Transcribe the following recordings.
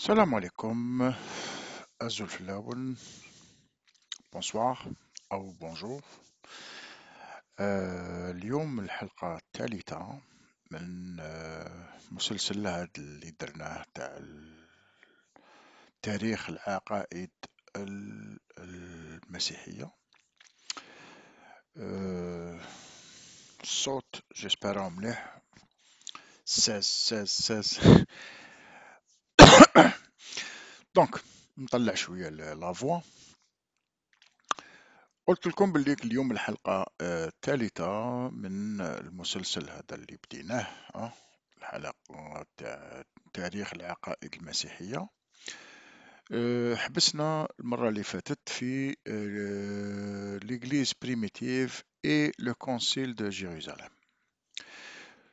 السلام عليكم أزول في الأول. بونسوار أو بونجور. اليوم الحلقة الثالثة من مسلسل هذا اللي درناه تاع تاريخ العقائد المسيحية. الصوت جيسبرا مليح. 16 دونك نطلع شوية لافوا. قلت لكم باللي اليوم الحلقة الثالثة من المسلسل هذا اللي بديناه، الحلقة تاع تاريخ العقائد المسيحية. حبسنا المرة اللي فاتت في l'Église primitive et le Concile de Jérusalem.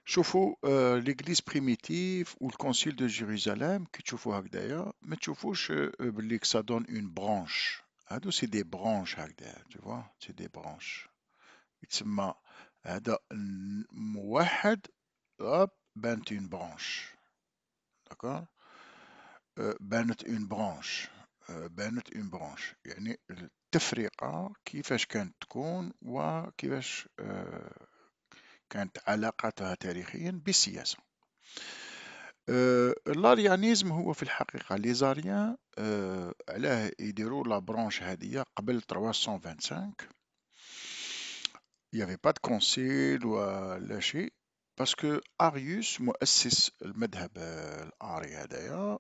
شوفوا l'Église primitive ou le Concile de Jérusalem كي تشوفوا هكذايا ما تشوفوش باللي ça donne une branche. هادو سي دي برانش هكذا، tu vois سي دي برانش يتسمى هذا موحد. هوب بانت اون برانش. داكور. بانت اون برانش. بانت اون برانش يعني التفرقة كيفاش كانت تكون وكيفاش كانت علاقتها تاريخيا بالسياسة. الاريانيزم هو في الحقيقة لي زاريان علاه يديروا لا برانش هذه قبل 325. Il n'y avait pas de concile ولا شيء باسكو اريوس مؤسس المذهب الاري هذايا،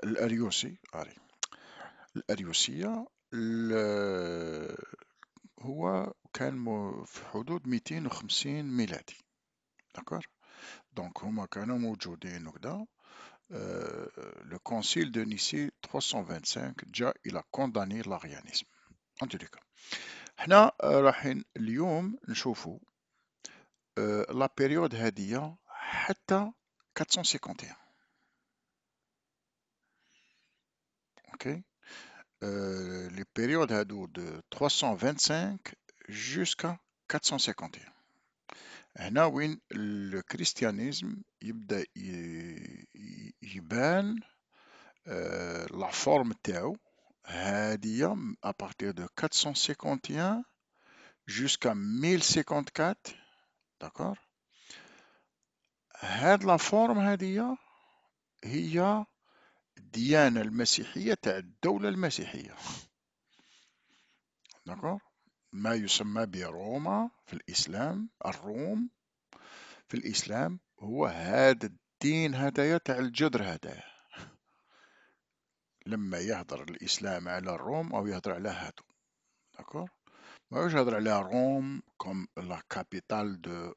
الاريوسي اري الاريوسية. هو كان في حدود 250 ميلادي. داكور. دونك هما كانوا موجودين وكذا. لو كونسيل دو نيسي 325 جاء الى كونداني لاريانيزم. ان تو كا حنا رايحين اليوم نشوفوا لا بيريود هادية حتى 451. اوكي. لي بيريود هادو دو 325 جوسكا 451. هنا وين الكريستيانيزم يبدا يبان لا فورم تاعو هادية ابارتير دو 451 جوسكا 1054. داكور. هاد لا فورم هادية هي الديانة المسيحية تاع الدولة المسيحية. داكور. ما يسمى بروما في الإسلام، الروم في الإسلام هو هذا الدين هدايا تاع الجذر هدايا. لما يهضر الإسلام على الروم أو يهضر على هادو. داكور. ما يهضر على روم كوم لا كابيتال دو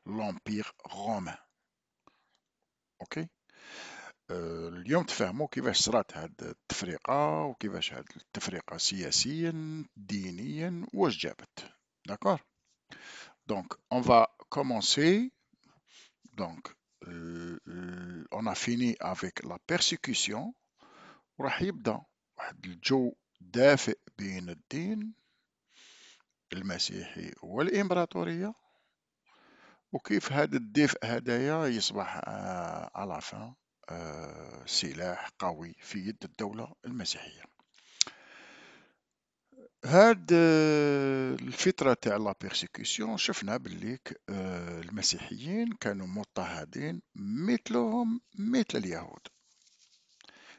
لومبير رومان. اوكي. اليوم تفهموا كيفاش صرات هاد التفرقة وكيفاش هاد التفرقة سياسيا دينيا واش جابت. داكور. دونك on va commencer. Donc on a fini avec la persécution. وراح يبدا واحد الجو دافئ بين الدين المسيحي والإمبراطورية، وكيف هذا الدفء هدايا يصبح على فان سلاح قوي في يد الدولة المسيحية. هاد الفترة تاع لا بيرسيكسيون شفنا بالليك المسيحيين كانوا مضطهدين مثلهم مثل اليهود،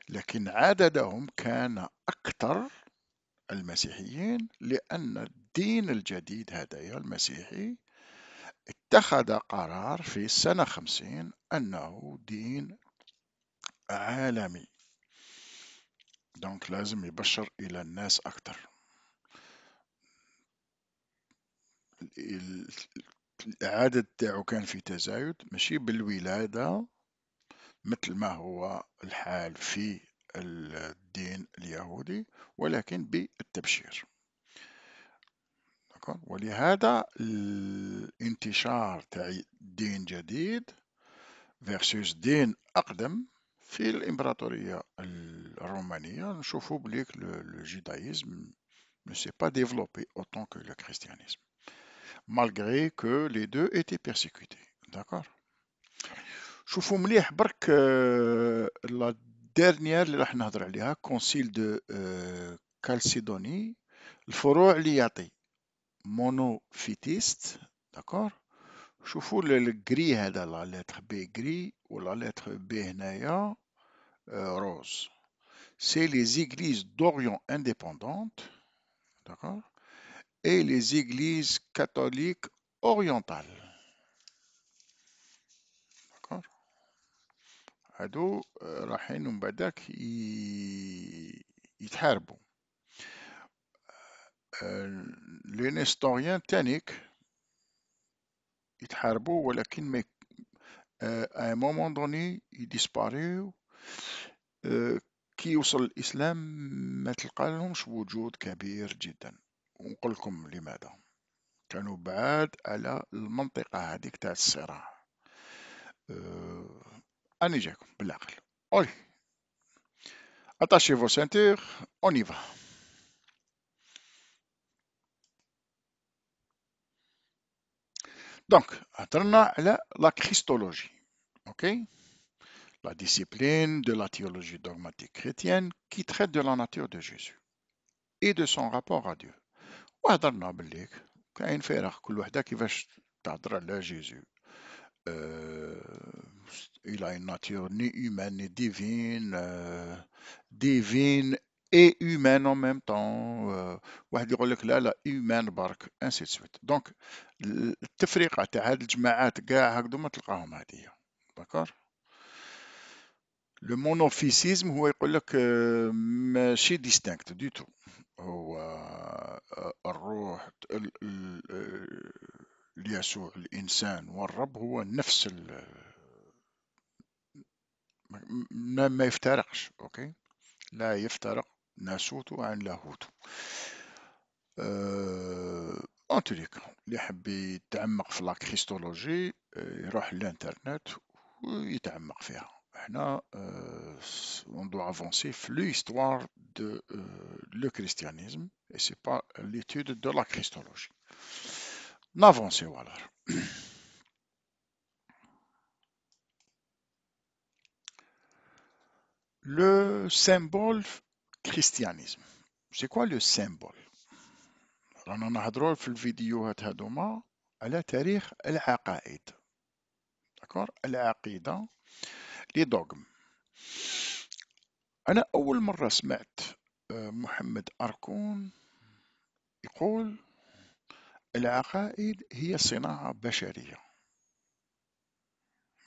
لكن عددهم كان أكثر المسيحيين لأن الدين الجديد هدايا المسيحي اتخذ قرار في السنة 50 أنه دين عالمي. دونك لازم يبشر إلى الناس أكثر. العدد تاعو كان في تزايد ماشي بالولادة مثل ما هو الحال في الدين اليهودي، ولكن بالتبشير. ولهذا الانتشار تاع دين جديد versus دين أقدم في الإمبراطورية الرومانية. نشوفوا بليك le judaïsme ne s'est pas développé autant que le christianisme, malgré que les deux étaient persécutés. D'accord. شوفوا مليح برك لا الديرنيير اللي راح نهضر عليها كونسيل دو كالسيدوني، الفروع اللي يعطي مونوفيتيست. داكور. شوفوا الجري هذا، لا لتر بي جري ولا لتر بي هنايا روز. C'est les églises d'Orient indépendantes, d'accord, et les églises catholiques orientales, d'accord. هادو رايحين من بعداك يتحاربوا. لي نستوريان تانيك يتحاربوا، ولكن ما à un moment donné يديسباريو. كي يوصل الإسلام ما تلقى لهمش وجود كبير جدا، ونقول لكم لماذا. كانوا بعاد على المنطقة هذيك تاع الصراع. أني جاكم بالعقل. أولي attachez vos ceintures, on y va. Donc, هضرنا على la Christologie, ok, la discipline de la théologie dogmatique chrétienne qui traite de la nature de Jésus et de son rapport à Dieu. وهضرنا باللي كاين فرق كل وحده كيفاش تهضر على جيزو. Il a une nature ni humaine ni divine, divine et humaine en même temps. واحد يقول لك لا لا humaine برك ainsi de suite. Donc التفرقة تاع هاد الجماعات كاع هكذو ما تلقاهم هادية. داكور. لو مونوفيسيزم هو يقول لك ماشي ديستانكت دي تو. هو الروح ليسوع الإنسان والرب هو نفس ما يفترقش. أوكي، لا يفترق ناسوته عن لاهوته. ان توليكا اللي يحب يتعمق في لا كريستولوجي يروح للانترنت ويتعمق فيها. احنا on doit avancer في l'histoire de le christianisme et c'est pas l'étude de la christologie. N'avancez alors. Le symbole christianisme. C'est quoi le symbole؟ رانا نهضروا في الفيديوهات هذوما على تاريخ العقائد. داكور، العقيدة لي دوغم. أنا أول مرة سمعت محمد أركون يقول العقائد هي صناعة بشرية.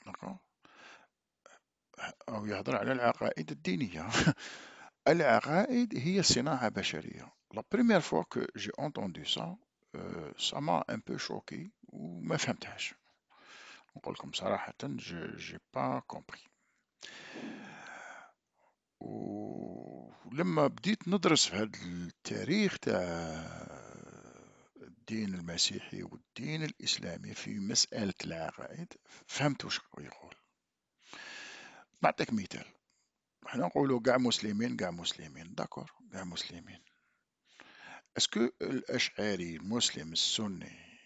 داكور، أو يهضر على العقائد الدينية. العقائد هي صناعة بشرية. La première fois que j'ai entendu ça, ça m'a un peu choqué وما فهمتهاش. نقول لكم صراحة j'ai pas compris. ولما بديت ندرس في هذا التاريخ تاع الدين المسيحي والدين الإسلامي في مسألة العقائد فهمت واش يقول. نعطيك مثال. احنا نقولوا كاع مسلمين كاع مسلمين. داكور، كاع مسلمين. اسكو الأشعري المسلم السني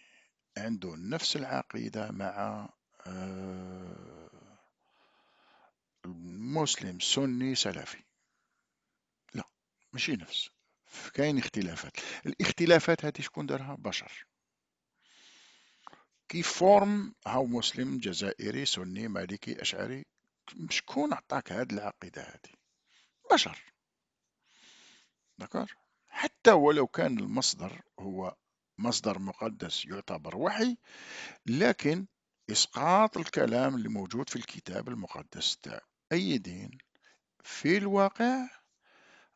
عنده نفس العقيدة مع مسلم سني سلفي؟ لا، ماشي نفس. كاين اختلافات. الاختلافات هذه شكون دارها؟ بشر. كيف فورم هاو مسلم جزائري سني مالكي أشعري، شكون عطاك هاد العقيدة هذه؟ بشر. داكور. حتى ولو كان المصدر هو مصدر مقدس يعتبر وحي، لكن إسقاط الكلام اللي موجود في الكتاب المقدس تاع أي دين في الواقع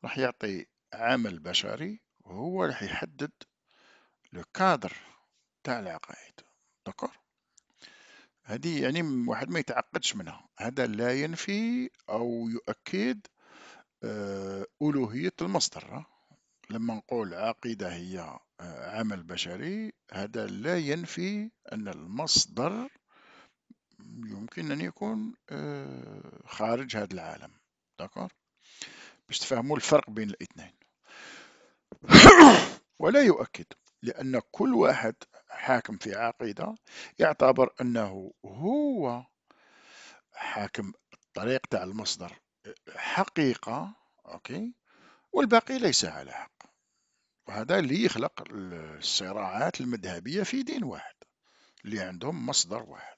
راح يعطي عمل بشري وهو راح يحدد لو كادر تاع العقائد. داكور. هذه يعني واحد ما يتعقدش منها. هذا لا ينفي أو يؤكد ألوهية المصدر. لما نقول عقيدة هي عمل بشري، هذا لا ينفي أن المصدر يمكن أن يكون خارج هذا العالم. داكور، باش تفهموا الفرق بين الاثنين. ولا يؤكد، لأن كل واحد حاكم في عقيدة يعتبر أنه هو حاكم الطريق تاع المصدر حقيقة، أوكي، والباقي ليس على حق. وهذا اللي يخلق الصراعات المذهبية في دين واحد اللي عندهم مصدر واحد.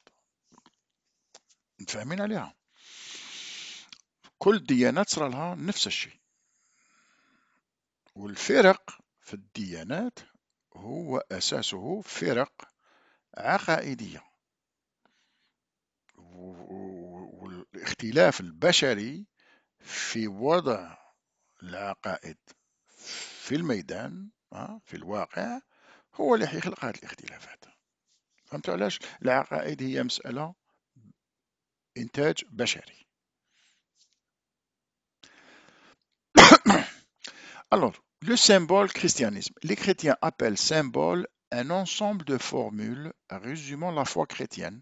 متفاهمين عليها؟ كل الديانات صار لها نفس الشيء، والفرق في الديانات هو أساسه فرق عقائدية، والاختلاف البشري في وضع العقائد في الميدان، في الواقع، هو اللي يخلق هذه الاختلافات. فهمت علاش؟ العقائد هي مسألة إنتاج بشري. Alors, le symbole christianisme. Les chrétiens appellent symbole un ensemble de formules résumant la foi chrétienne,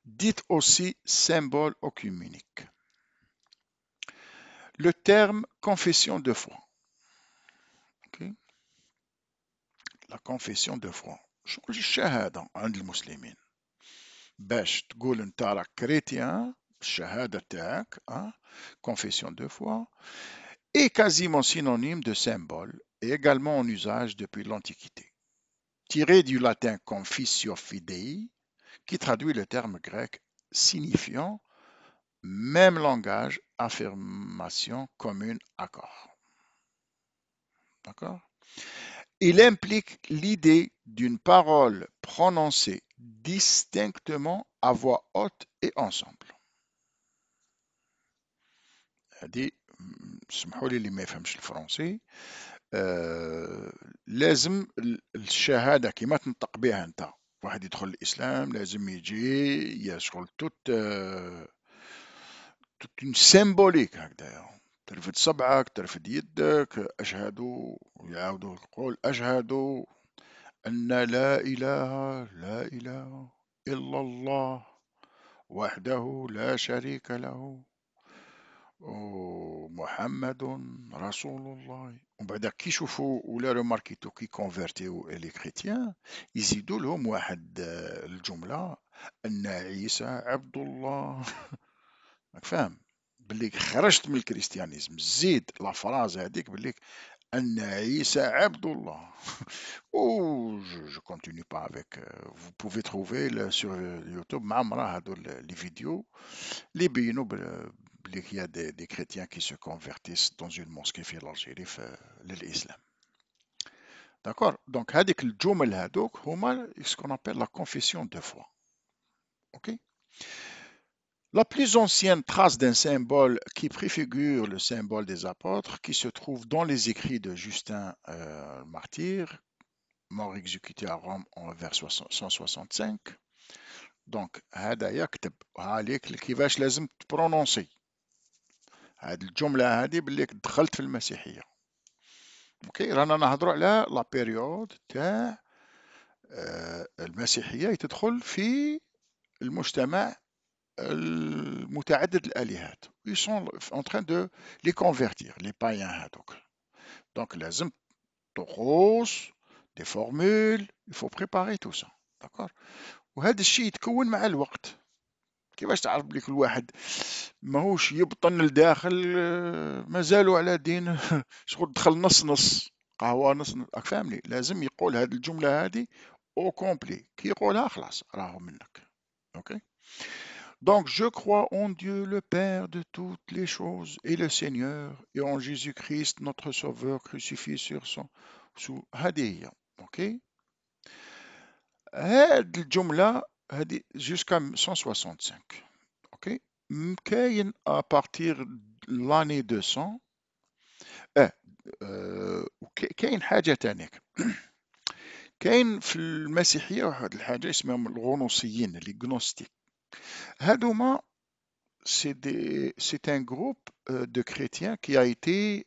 dite aussi symbole œcuménique. Le terme confession de foi. Okay. La confession de foi. شغل الشهادة عند المسلمين. باش تقول انت راك كريتيان، الشهادة تاعك، confession de foi, est quasiment synonyme de symbole et également en usage depuis l'Antiquité. Tiré du latin confessio fidei, qui traduit le terme grec signifiant même langage, affirmation commune, accord. D'accord? Il implique l'idée d'une parole prononcée distinctement à voix haute et ensemble. هذه سمحوا لي اللي ما يفهمش الفرنسي، لازم الشهادة كيما تنطق بها انت، واحد يدخل الإسلام لازم يجي يشغل توت اون سيمبوليك هكذايا، ترفد صبعك، ترفد يدك، أشهد، ويعاودوا يقول أشهد أن لا إله إلا الله وحده لا شريك له ومحمد رسول الله. ومن بعد كي يشوفوا ولا روماركيتو كي كونفرتيو لي كريتيان يزيدوا لهم واحد الجملة أن عيسى عبد الله. راك فاهم باللي خرجت من الكريستيانيزم، زيد لا فراز هذيك باللي أن عيسى عبد الله. Oh, je continue pas avec. Vous pouvez trouver sur YouTube معمرة هادو les vidéos اللي يبينوا باللي qu'il y a des chrétiens qui se convertissent dans une mosquée في l'Algérie للإسلام. D'accord? Donc هذيك الجمل هادوك هما ce qu'on appelle la confession de foi. Ok? La plus ancienne trace d'un symbole qui préfigure le symbole des apôtres, qui se trouve dans les écrits de Justin le martyr, mort exécuté à Rome en vers 165. دونك هذا يكتب هاليك كيفاش لازم تبرونونسي هاد الجملة هادي باللي دخلت في المسيحية. اوكي، رانا نهضروا على لا بيريود تاع المسيحية تدخل في المجتمع المتعدد الآلهات. Ils sont en train de les convertir, les païens هادوك. Donc لازم طقوس، des formules، il faut préparer tout ça. D'accord. وهذا الشيء يتكون مع الوقت. كيفاش تعرف بلي كل واحد ماهوش يبطن لداخل مازالوا على دين شغل دخل نص نص قهوة نص نص، راك فاهمني؟ لازم يقول هذه الجملة هذه او كومبلي، كي يقولها خلاص راهو منك. اوكي. Donc je crois en Dieu le Père de toutes les choses et le Seigneur et en Jésus-Christ notre Sauveur crucifié sur son sous هذه هي. اوكي. هاد الجملة هذه jusqu'à 165. اوكي. كاين ابارتير لاني 200 كاين حاجة تانية. كاين في المسيحية واحد الحاجة اسمهم الغنوصيين لي غنوستيك. هادوما c'est un groupe de chrétiens qui a été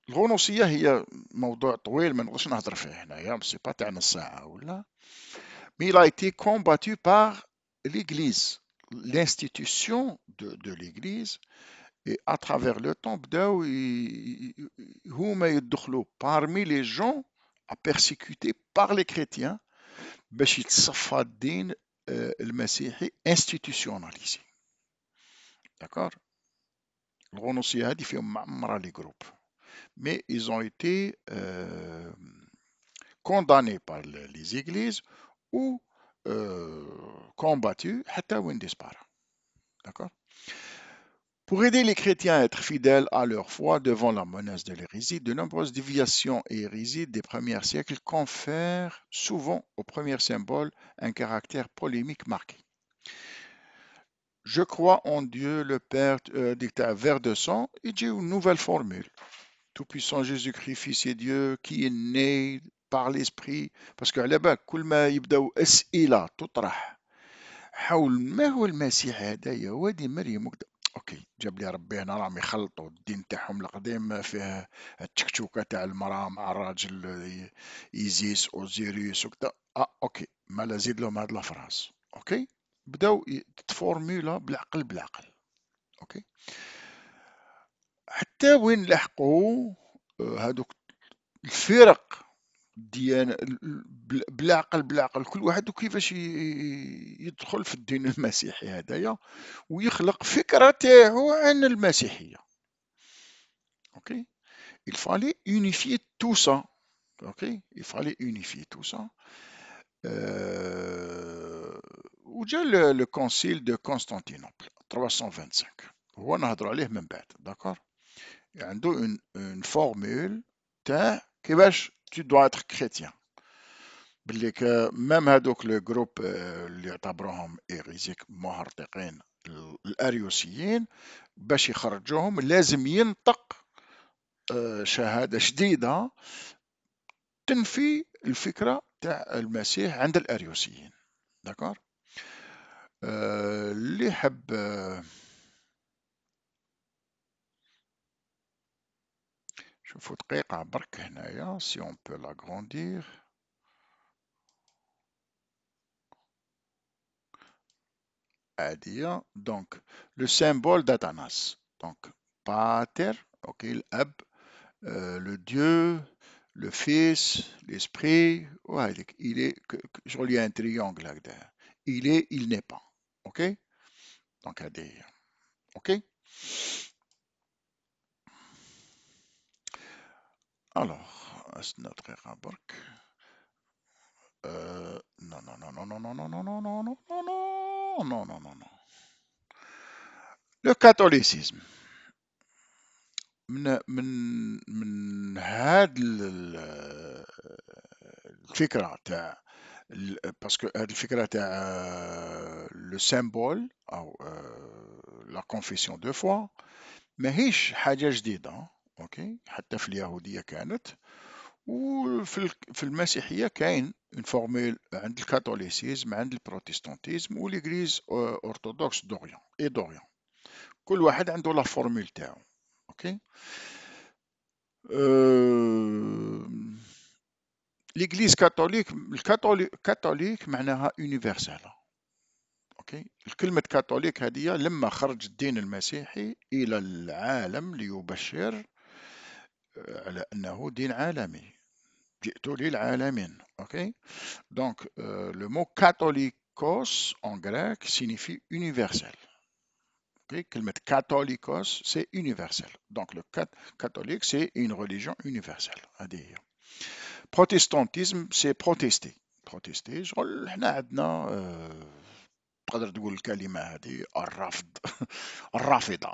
الغنوصية هي موضوع طويل ما نقدرش نهضر فيه هنايا، سي با تاع نص ساعة ولا. Mais il a été combattu par l'Église, l'institution de l'Église, et à travers le temps بداو هما يدخلوا parmi les gens à persécuter par les chrétiens باش يتصفى الدين المسيحي institutionnalisé. d'accord. الغنوصية هذه فيهم معمرة لي جروب. Mais ils ont été condamnés par les églises ou combattus حتى وين disparaît. D'accord? Pour aider les chrétiens à être fidèles à leur foi devant la menace de l'hérésie, de nombreuses déviations et hérésies des premiers siècles confèrent souvent au premier symbole un caractère polémique marqué. Je crois en Dieu, le Père, dicta vers de sang, et j'ai une nouvelle formule. Tout-puissant Jésus-Christ, Fils et Dieu, qui est né par l'Esprit, parce qu'على بالك كل ما يبداو أسئلة تطرح حول ما هو المسيح هدايا وادي مريم اوكي جاب لي ربي هنا راهم يخلطوا الدين تاعهم القديم فيه التكتوكه تاع المراه مع الراجل ايزيس اوزيريس وكذا اوكي ما لا زيد لهم هاد الفراس اوكي بداو تفورمولا بالعقل بالعقل اوكي حتى وين لحقوا هادوك الفرق ديانة بالعقل بالعقل كل واحد وكيفاش يدخل في الدين المسيحي هدايا ويخلق فكرة تاعو عن المسيحية. اوكي il fallait unifier tout ça. اوكي il fallait unifier tout ça. وجا le concile de Constantinople 325 هو نهضروا عليه من بعد داكور عنده une formule تاع كيفاش tu dois être chrétien باللي ميم هادوك لو جروب اللي يعتبروهم إيريزيك مهرطقين الأريوسيين باش يخرجوهم لازم ينطق شهادة جديدة تنفي الفكرة تاع المسيح عند الأريوسيين داكور اللي حب شوفوا دقيقة برك هنايا سي اون بو لاغروندير هادية دونك لو سيمبول d'Athanas دونك باتر اوكي الأب le Dieu, le Fils, l'Esprit, وهذيك il est شغل il y a un triangle هكذا il est il n'est pas ok donc هذه هي ok alors استنى دقيقة برك non non non non non non non non non non non non non non non non le catholicisme من هاد الفكرة تاع باسكو هاد الفكرة تاع لو سيمبول أو لا كونفيسيون دو فوا ماهيش حاجة جديدة أوكي حتى في اليهودية كانت وفي المسيحية كاين اون فورمول عند الكاثوليسيزم عند البروتستانتيزم وليغريز أرثوذكس دوريان اي دوريان كل واحد عنده لا فورمول تاعو اوكي ليغليز كاثوليك كاثوليك معناها يونيفرسال اوكي الكلمة كاثوليك هذه لما خرج الدين المسيحي إلى العالم ليبشر على أنه دين عالمي جئت للعالمين اوكي دونك le mot catholicos en grec signifie universel okay كلمة catholicos c'est universel donc le catholique c'est une religion universelle هذه هي protestantisme c'est protester protester شغل احنا عندنا تقدر تقول الكلمة هذه الرفض الرافضة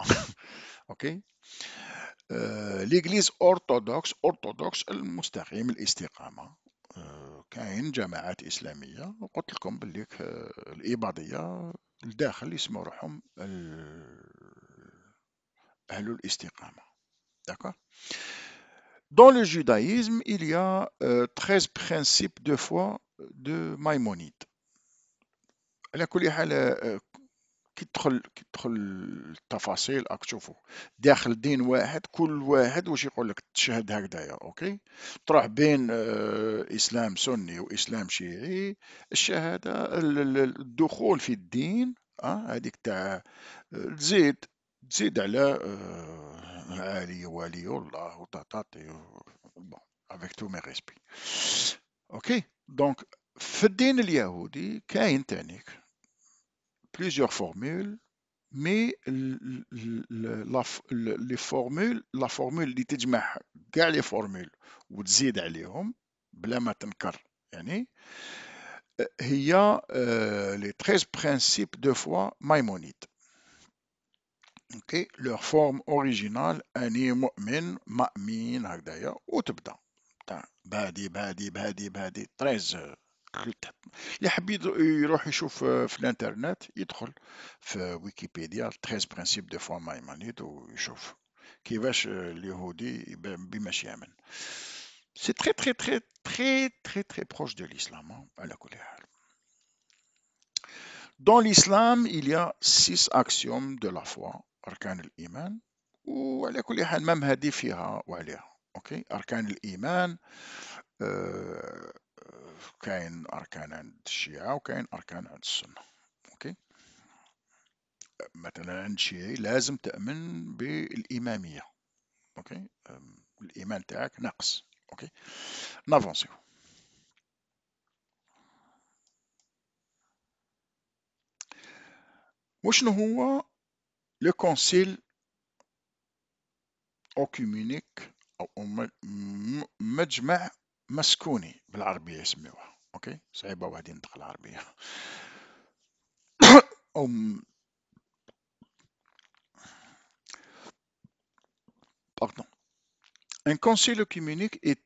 اوكي ليغليز أرثوذكس المستقيم الاستقامة كاين جماعات إسلامية وقلت لكم باللي الإباضية الداخل يسموا روحهم أهل الاستقامة d'accord Dans le judaïsme, il y a 13 principes de foi de Maïmonide. على كل حال كي تدخل التفاصيل راك تشوفوا داخل دين واحد كل واحد واش يقول لك تشهد هكذايا اوكي تروح بين اسلام سني واسلام شيعي الشهاده الدخول في الدين هذيك تاع تزيد على علي ولي الله وتعطي بون avec tous mes respects اوكي دونك في الدين اليهودي كاين تانيك plusieurs formules مي لي فورمول لا فورمول اللي تجمع كاع لي فورمول وتزيد عليهم بلا ما تنكر يعني هي لي 13 برانسيب دو فوا مايمونيد. اوكي لور فورم اوريجينال اني مؤمن مأمين هكذايا وتبدا بادي بادي بادي بادي 13 اللي حاب يروح يشوف في الانترنت يدخل في ويكيبيديا 13 برانسيب دو فوا مايمونيد ويشوف كيفاش اليهودي بماش يامن. سي تري تري تري تري تري تري بروش دو الاسلام على كل حال. Dans l'islam, il y a 6 axiomes de la foi, أركان الإيمان، وعلى كل حال مام هذه فيها وعليها. أوكي أركان الإيمان كاين أركان عند الشيعة وكاين أركان عند السنة. أوكي مثلا عند الشيعي لازم تأمن بالإمامية. أوكي الإيمان تاعك ناقص. أوكي نافونسيو. وشنو هو لو كونسيل اوكيمينيك او مجمع مسكوني بالعربية يسميوها. اوكي صعيبة واحد ينطق العربية. او pardon. Un concile œcuménique est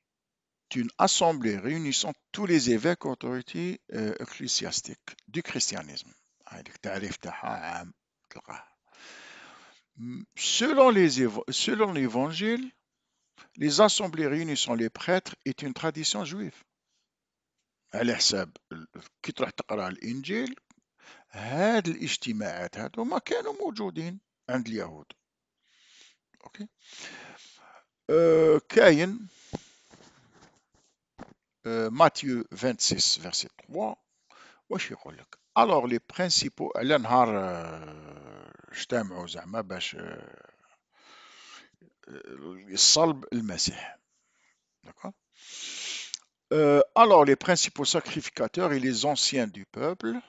une assemblée réunissant tous les évêques autorités ecclésiastiques du christianisme. هذيك التعريف تاعها عام تلقاه. Selon l'évangile, les assemblées réunissant les prêtres est une tradition juive. على حساب كي تروح تقرا الانجيل هاد الاجتماعات هادو ما كانوا موجودين عند اليهود. اوكي كاين ماتيو 26 verset 3 واش يقول لك alors les principaux على نهار اجتمعوا زعما باش يصلب المسيح. D'accord. Alors les principaux sacrificateurs et les anciens du peuple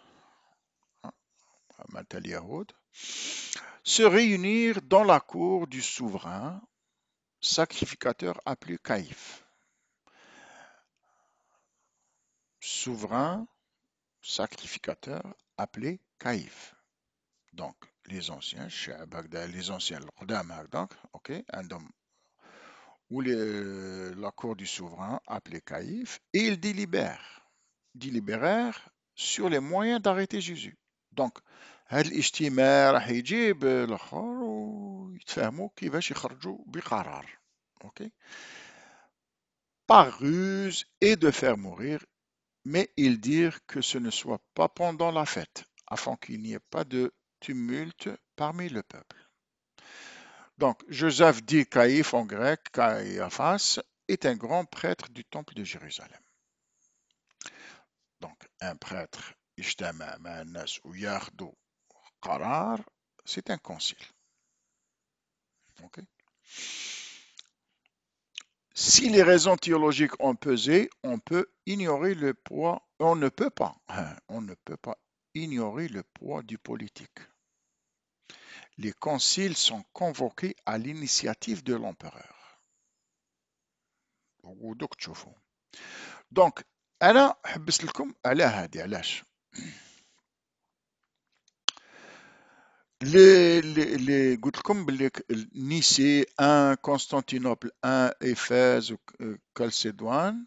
se réunirent dans la cour du souverain sacrificateur appelé Caïphe. Souverain sacrificateur appelé Caïphe. Donc les anciens, les anciens donc, ok, un homme ou la cour du souverain appelé Caïphe, et ils délibérèrent sur les moyens d'arrêter Jésus. Donc هذا الاجتماع راح يجيب الاخر ويتفاهموا كيفاش يخرجوا بقرار. اوكي par ruse et de faire mourir, mais ils dirent que ce ne soit pas pendant la fête, afin qu'il n'y ait pas de tumulte parmi le peuple. Donc, Joseph dit Caïphe en grec, Caiaphas, est un grand prêtre du temple de Jérusalem. Donc, un prêtre, Ishtama, Manas ou Yardo, Qarar, c'est un concile. Okay. Si les raisons théologiques ont pesé, on peut ignorer le poids, on ne peut pas ignorer le poids du politique. Les conciles sont convoqués à l'initiative de l'empereur. Donc, أنا حبست لكم على هذه علاش قلت لكم باللي نيسي 1 قسطنطينوبل 1 إفاز وكالسيدوان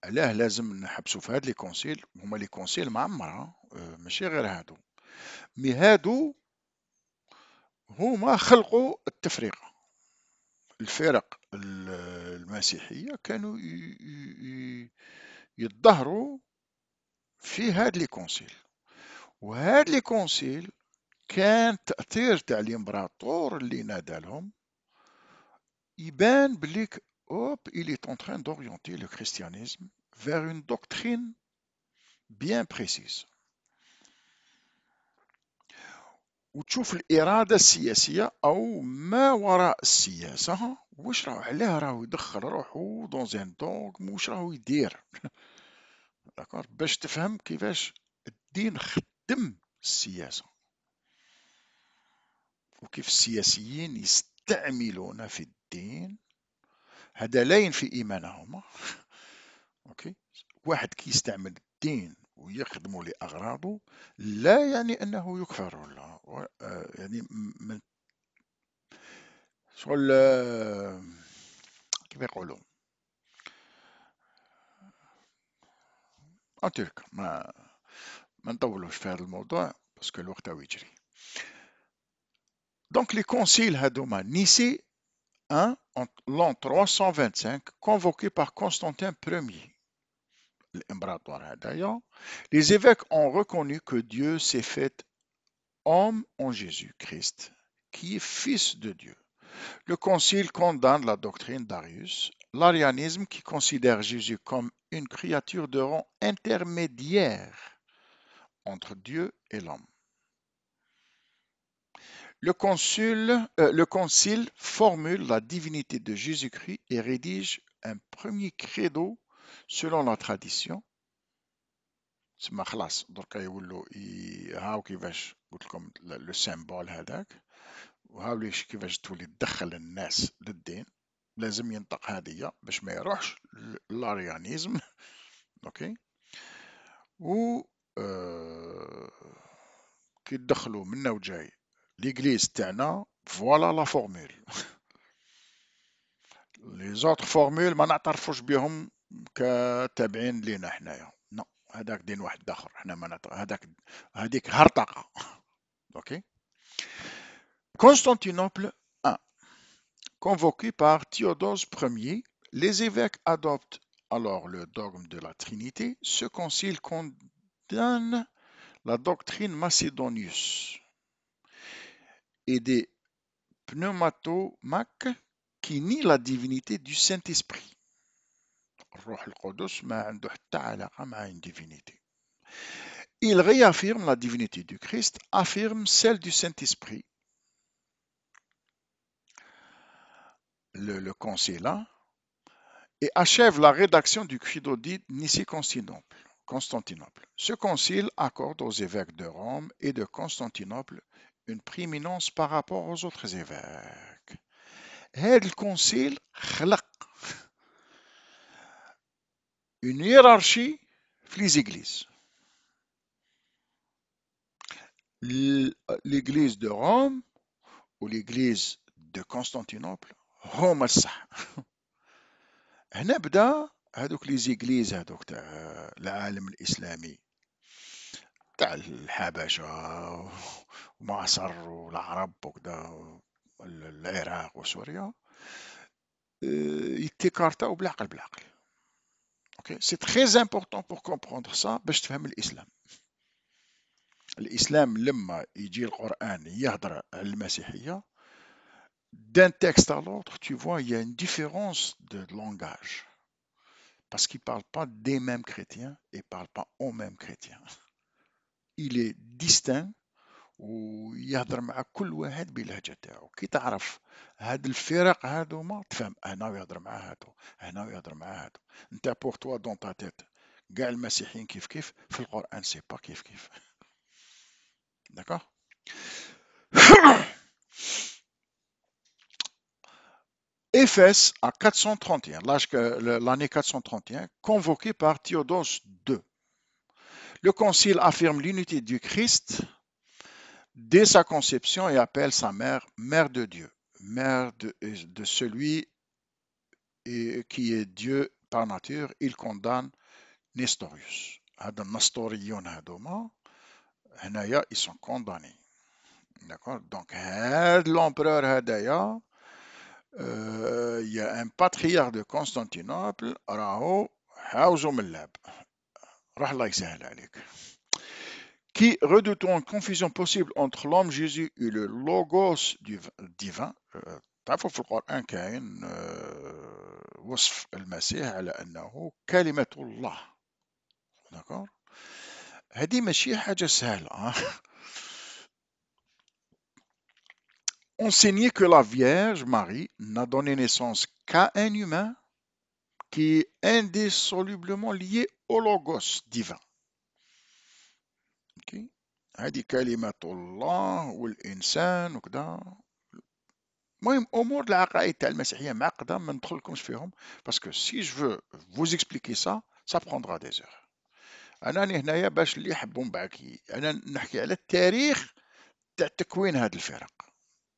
علاه لازم نحبسوا في هاد لي كونسيل. هما لي كونسيل معمرة ماشي غير هادو، مي هادو هما خلقوا التفرقة. الفرق المسيحية كانوا يتظاهروا في هاد لي كونسيل، وهاد لي كونسيل كان تأثير تاع الامبراطور اللي نادالهم يبان بليك il est en train d'orienter le christianisme vers une doctrine bien précise. وتشوف الإرادة السياسية أو ما وراء السياسة واش راهو علاه راهو يدخل روحو دون ان دوغم واش راهو يدير. داكور باش تفهم كيفاش الدين خدم السياسة. وكيف السياسيين يستعملون في الدين، هذا لا ينفي إيمانهم. أوكي، واحد كي يستعمل الدين ويخدمه لأغراضه لا يعني أنه يكفر ولا يعني من شغل كيف يقولوا. أترك ما نطولوش في هذا الموضوع باسكو الوقت هو يجري. دونك لي كونسيل هادوما نيسي 1 l'an 325 convoqué par Constantin Ier, l'impérator هدايا. Les évêques ont reconnu que Dieu s'est fait homme en Jésus-Christ, qui est fils de Dieu. Le concile condamne la doctrine d'Arius, l'arianisme qui considère Jésus comme une créature de rang intermédiaire entre Dieu et l'homme. Le concile formule la divinité de Jésus-Christ et rédige un premier credo selon la tradition. تسمى خلاص دركا يولوا هاو كيفاش قلت لكم لو سيمبول هذاك، وهاو ليش كيفاش تولي تدخل الناس للدين، لازم ينطق هذه باش ما يروحش لاريانيزم. اوكي، و كي تدخلوا منا وجاي ليغليز تاعنا فوالا لا فورمول. لي زوتر فورمول ما نعترفوش بهم كتابعين لينا حنايا، نو هذاك دين واحد اخر، حنا ما نعترف هذيك هرطقه. اوكي. Constantinople 1. Convoqué par Théodose Ier, les évêques adoptent alors le dogme de la Trinité. Ce concile condamne la doctrine Macédonius et des pneumatomaques qui nie la divinité du Saint-Esprit. الروح القدس ما عنده حتى علاقة مع une divinité. Il réaffirme la divinité du Christ, affirme celle du Saint-Esprit. Le concile, hein, et achève la rédaction du credo dit Nicée-Constantinople. Ce concile accorde aux évêques de Rome et de Constantinople une prééminence par rapport aux autres évêques. هذا الكونسيل خلق une hiérarchie في les églises. L'église de Rome ou l'église de Constantinople هما الصح. هنا بدا هذوك لي زيغليز هذوك تاع العالم الاسلامي تاع الحبشه ومصر والعرب وكذا العراق وسوريا يتكارتاو بالعقل. اوكي، سي تري امبورطون بور كومبروندر سا باش تفهم الاسلام. الاسلام لما يجي القران يهضر على المسيحيه d'un texte à l'autre, tu vois, il y a une différence de langage. Parce qu'il ne parle pas des mêmes chrétiens et ne parle pas aux mêmes chrétiens. Il est distinct ويهضر مع كل واحد بلهجة تاعو. كي تعرف هاد الفرق هادوما تفهم هنا يهضر مع هادو، هنا يهضر مع هادو. انت بور توا دون تا تيت كاع المسيحيين كيف كيف، في القرآن سي با كيف كيف. داكوغ. Éphèse à 431, l'année 431, convoqué par Théodose II. Le concile affirme l'unité du Christ dès sa conception et appelle sa mère mère de Dieu, mère de celui qui est Dieu par nature. Il condamne Nestorius. هذا النسطوريون هذوما هنايا ils sont condamnés. D'accord. Donc هذا l'empereur هذايا il y a un patriarche de Constantinople راهو حاوزو من اللعب. راح الله يسهل عليك. Qui, redoutant une confusion possible entre l'homme Jésus et le logos divin, تعرفوا في القرآن كاين وصف المسيح على أنه كلمة الله. داكور. هذه ماشي حاجة سهلة. Enseigner que la Vierge Marie n'a donné naissance qu'à un humain qui est indissolublement lié au logos divin. Okay. هذه كلمة الله والإنسان وكذا. المهم أمور العقائد تاع المسيحية معقدة ما ندخلكمش فيهم، باسكو سي جو فو vous expliquer ça ça prendra des heures. أنا راني هنايا باش اللي يحبوا من بعد أنا نحكي على التاريخ تاع تكوين هذه الفرق،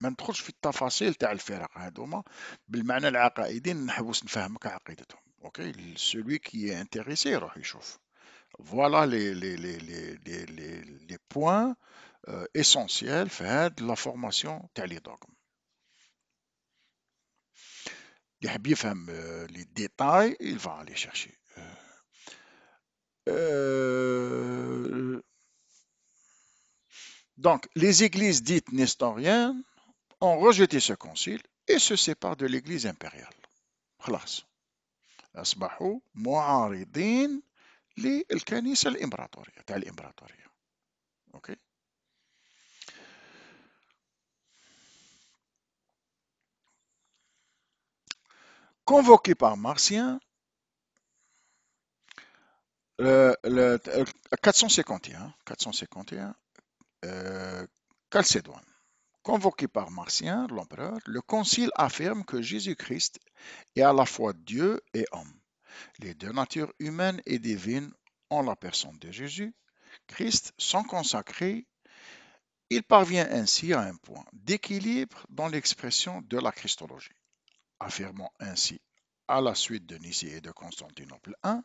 ما ندخلش في التفاصيل تاع الفرق هذوما بالمعنى العقائدي، نحوس نفهمك عقيدتهم. اوكي، celui qui est intéressé يروح يشوف. Voilà les points essentiels في هاد لا فورماسيون تاع لي دوغم. اللي يحب يفهم لي ديتاي il va aller chercher. Donc, les églises dites nestoriennes ont rejeté ce concile et se séparent de l'église impériale. خلاص، أصبحوا معارضين للكنيسة الإمبراطورية تاع الإمبراطورية. أوكي. Convoqué par Martien, le 451, Chalcédoine. Convoqué par Martien, l'empereur, le concile affirme que Jésus-Christ est à la fois Dieu et homme. Les deux natures humaines et divines en la personne de Jésus. Christ sont consacrés. Il parvient ainsi à un point d'équilibre dans l'expression de la Christologie, affirmant ainsi, à la suite de Nicée et de Constantinople I,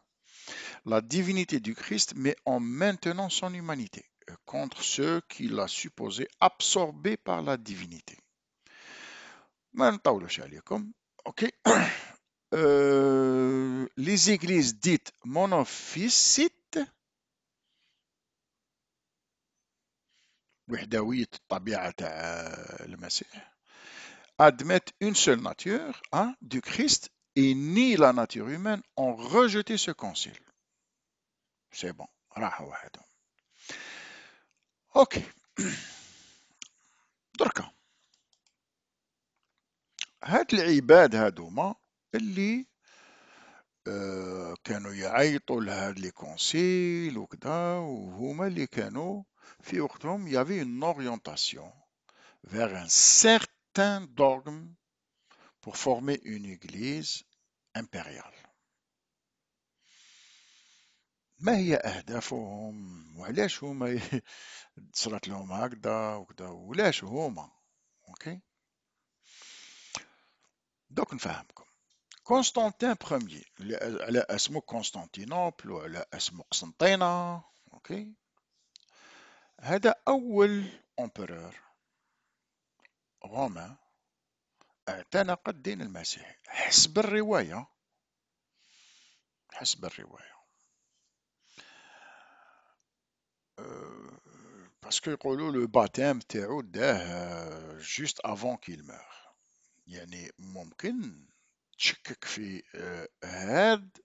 la divinité du Christ, mais en maintenant son humanité, contre ceux qui la supposaient absorbée par la divinité. Ok. Les églises dites monophysites, وحدوية الطبيعة تاع المسيح، admettent une seule nature, hein, du Christ, et nient la nature humaine, ont rejeté ce concile. C'est bon. راحوا وحدهم. اوكي. دركا هاد العباد هادوما اللي كانوا يعيطوا لهاد لي كونسيل وكذا، وهما اللي كانوا في وقتهم y avait une orientation vers un certain dogme pour former une église impériale. ما هي أهدافهم وعلاش هما صرات لهم هكذا وكذا ولاش هما؟ اوكي، دوك نفهمكم. قسطنطين بروميي، على اسمه قسطنطينوبل وعلى اسمه قسنطينة. اوكي، هذا أول امبرور رومان اعتنق الدين المسيحي حسب الرواية. حسب الرواية باسكو يقولوا لو باتيم تاعو داه جوست افون كيل مور. يعني ممكن تشكك في هاد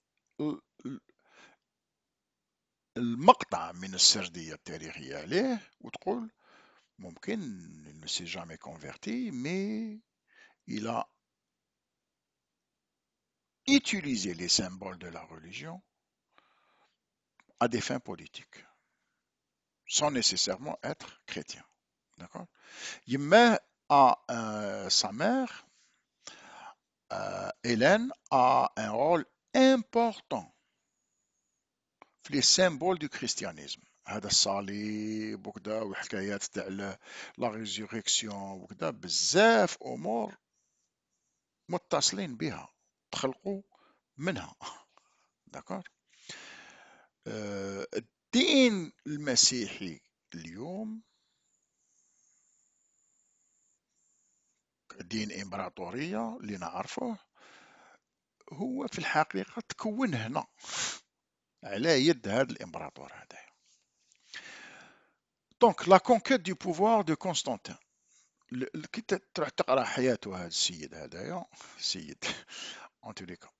المقطع من السردية التاريخية عليه وتقول ممكن il ne s'est jamais converti mais il a utilisé les symboles de la religion à des fins politiques sans nécessairement être chrétien. D'accord. يما sa mère Hélène a un rôle important في les symboles du christianisme. هذا الصليب وكذا وحكايات تاع لا ريزوريكسيون وكذا، بزاف امور متصلين بها تخلقوا منها. داكور. الدين المسيحي اليوم دين امبراطورية اللي نعرفه، هو في الحقيقة تكون هنا على يد هذا الامبراطور هذا. دونك لا كونكيت دو بوفوار دو كونستانتين، كي تروح تقرا حياته هذا السيد هذايا، السيد en tous les cas.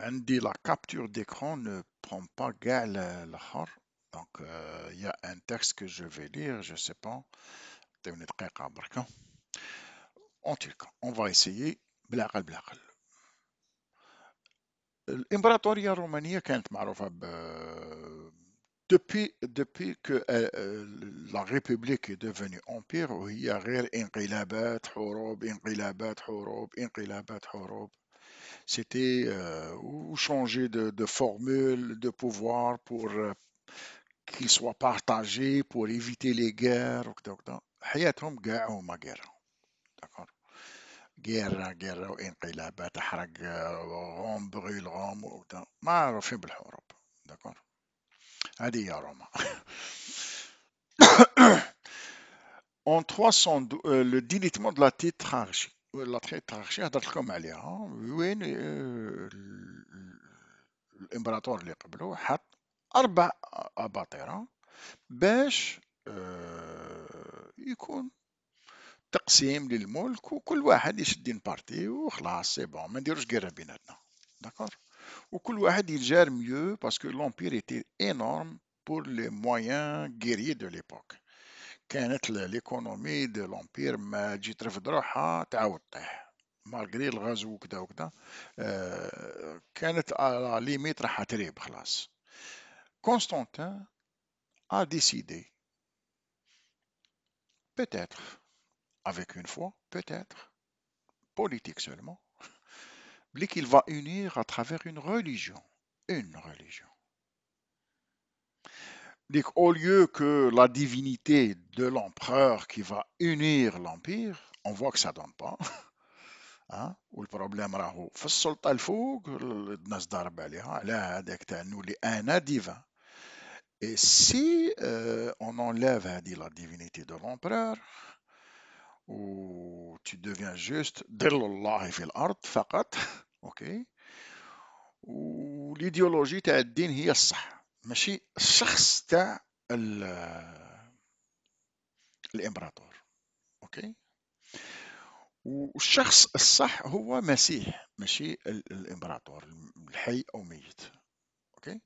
عندي la capture d'écran ne prend pas كاع الاخر. donc il y a un texte que je vais lire, je sais pas. عطيوني دقيقة بركة. en tout cas on va essayer بالعقل بالعقل. الإمبراطورية الرومانية كانت معروفة depuis que la République est devenue empire وهي غير انقلابات حروب انقلابات حروب انقلابات حروب. C'était ou changer de formule de pouvoir pour qu'il soit partagé pour éviter les guerres وكذا وكذا. حياتهم كاع هما guerre. D'accord. guerre وانقلابات حرق روم بغيل روم وكذا معروفين بالحروب. D'accord. هذه هي روما. En 312 le délitement de la tétrarchie. La tétrarchie هضرت لكم عليها وين الامبراطور اللي قبله حط 4 أباطرة باش يكون تقسيم للملك وكل واحد يشد بارتي وخلاص سي بون ما نديروش غير بيناتنا. داكور. وكل واحد يجار mieux parce que l'empire était énorme pour les moyens guerriers de l'époque. كانت l'économie de l'empire ما تجي ترفد روحها تعاود طيح مالغري الغزو وكذا وكذا. كانت على ليميت راح تريب خلاص. Constantin a décidé, peut-être avec une foi, peut-être politique seulement, qu'il va unir à travers une religion. Une religion. Donc, au lieu que la divinité de l'empereur qui va unir l'empire, on voit que ça ne donne pas. Hein? والبروبليم راهو في السلطة الفوق الناس ضارب عليها على هذاك تاع نولي أنا ديفان. Et si on enlève la divinité de l'empereur, ou tu deviens juste Dillallah fil ard فقط. اوكي. والإيديولوجي تاع الدين هي الصح ماشي الشخص تاع الإمبراطور. اوكي. والشخص الصح هو مسيح ماشي الإمبراطور الحي أو ميت. اوكي.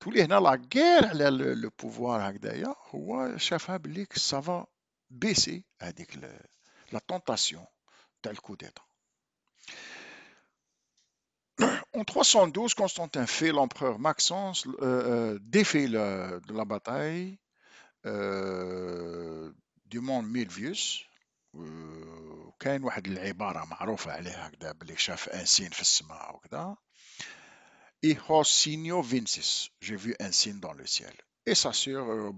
تولي هنا لا غير على لو بوفوار هكذايا هو شافها بلي سافا بيسي هذيك لا تونتاسيون تاع الكو ديتا. En 312, Constantin fait l'empereur Maxence défait la bataille du mont Milvius. كاين واحد العبارة معروفة عليه هكذا بلي شاف ان سين في السماء وكذا. Et Hosinio Vincis, j'ai vu un signe dans le ciel. Et ça sur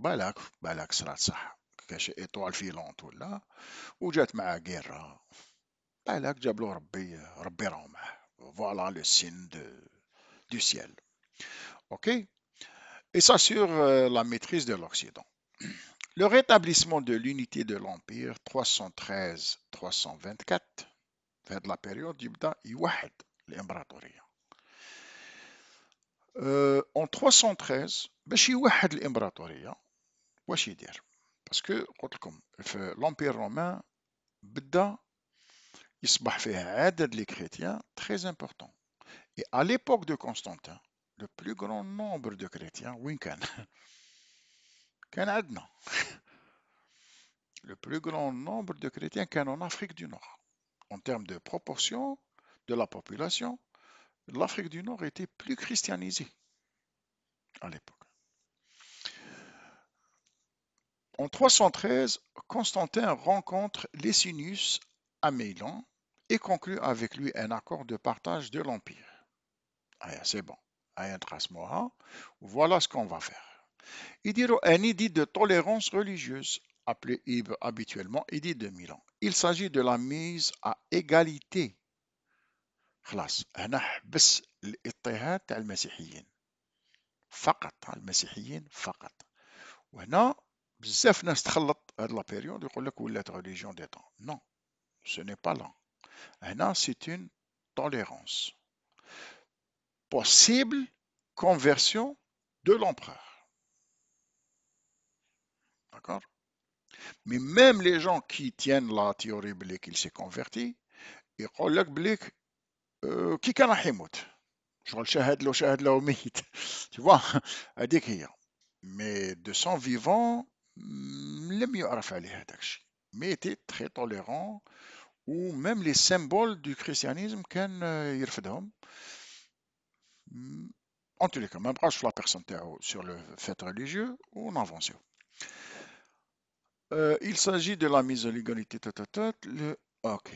بالك صرات صح كاش ايطوال فيلونت ولا وجات معاه غيرة بالك جاب له ربي راه معاه. Voilà le signe du ciel. OK. Et ça sur la maîtrise de l'Occident. Le rétablissement de l'unité de l'Empire 313-324 في هذه la période يبدا يوحد الإمبراطورية. En 313 باش يوحد الإمبراطورية واش يدير؟ باسكو قلت لكم في l'Empire romain بدا يصبح فيه عدد les chrétiens très important. Et à l'époque de Constantin, le plus grand nombre de chrétiens وين كان؟ كان عندنا. Le plus grand nombre de chrétiens كان en Afrique du Nord. En termes de proportion de la population, l'Afrique du Nord était plus christianisée à l'époque. En 313, Constantin rencontre Licinius à Milan et conclut avec lui un accord de partage de l'Empire. Ah, c'est bon. Voilà ce qu'on va faire. Il dit un édit de tolérance religieuse, appelé habituellement édit de Milan. Il s'agit de la mise à égalité. خلاص هنا حبس الاضطهاد تاع المسيحيين فقط المسيحيين فقط. وهنا بزاف ناس تخلط هاد لا بيريود يقول لك ولات religion d'État. Non, ce n'est pas là. هنا c'est une tolérance. Possible conversion de l'empereur. D'accord? Mais même les gens qui tiennent la théorie qu'il s'est converti, يقول لك بليك كي كان راح يموت شغل شاهد له ميت. Tu vois هذيك هي. Mais de son vivant لم يعرف عليه هذاك الشيء. Mais était très tolérant ou même les symboles du christianisme كان يرفضهم. En tous les cas, ما نبقاوش في لا بيرسون تاعو sur le fait religieux ونافونسيو. Il s'agit de la mise à l'égalité, ok.